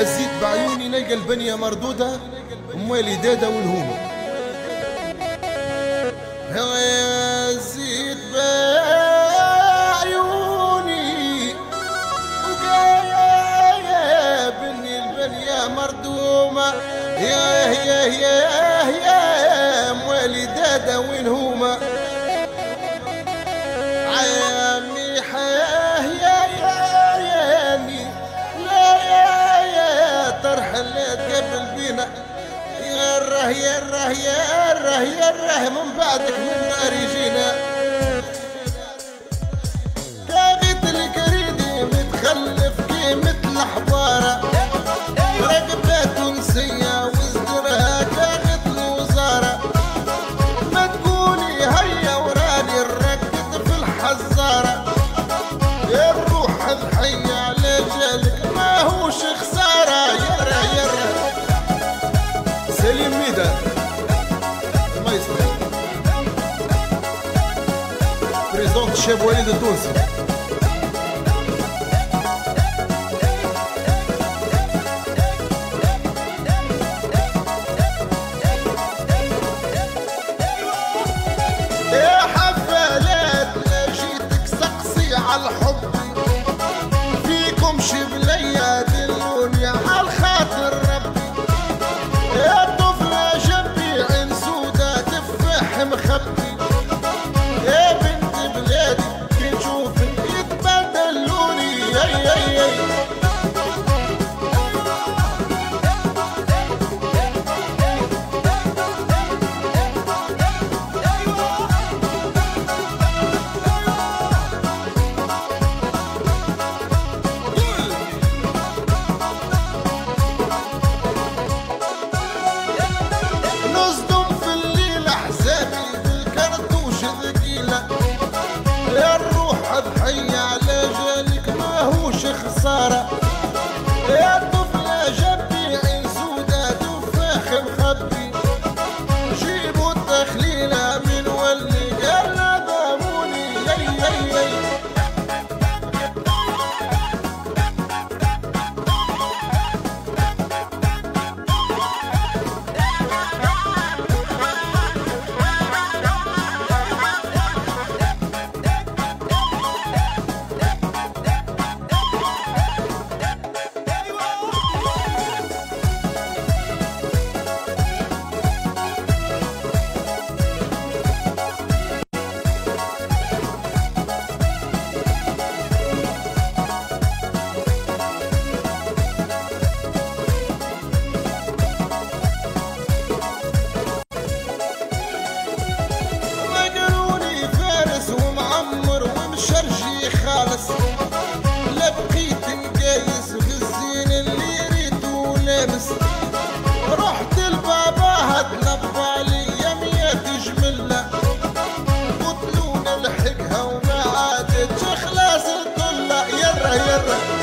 هزيت بعيوني نلقى البنية مردودة اموالي دادة والهومة. هزيت بعيوني وقابلني البنية مردومة. يا اموالي دادة والهومة. عمي حاه ترحلت قبل بينا. يره من بعدك من نار يجينا. كاغيت القريدي متخلف كيمة الحبارة. رقبة تونسية وزدرها كاغيت الوزارة. ما تقولي هيا وراني الركض في الحزارة. الروح الحية على جالك ما هوش خسارة. يره سليم ميدا المايسترو بريزونت الشاب وليد التونسي. يا حفلات لا جيتك سقسي على الحب. فيكم شبلية دلوني على الخاطر ربي. يا طفلة جنبي عين سودا تفاح مخبي. يا بنت بلادي كي نشوفك يتبدلوني. نصدم في الليل احزابي بالكرتوش ثقيلة. يا الروح ضحية على جالك ما هوش خسارة. يا طفلة جنبي عين سودا تفاح مخبي. جيبوا التخليلة من ولي قالنا ضاموني. لا بقيت نقايس في الزين اللي ريتو لابس. رحت لباباها تنبى عليا 100 جملة. قتلونا لحقها وما عادتش خلاص الطلة. يره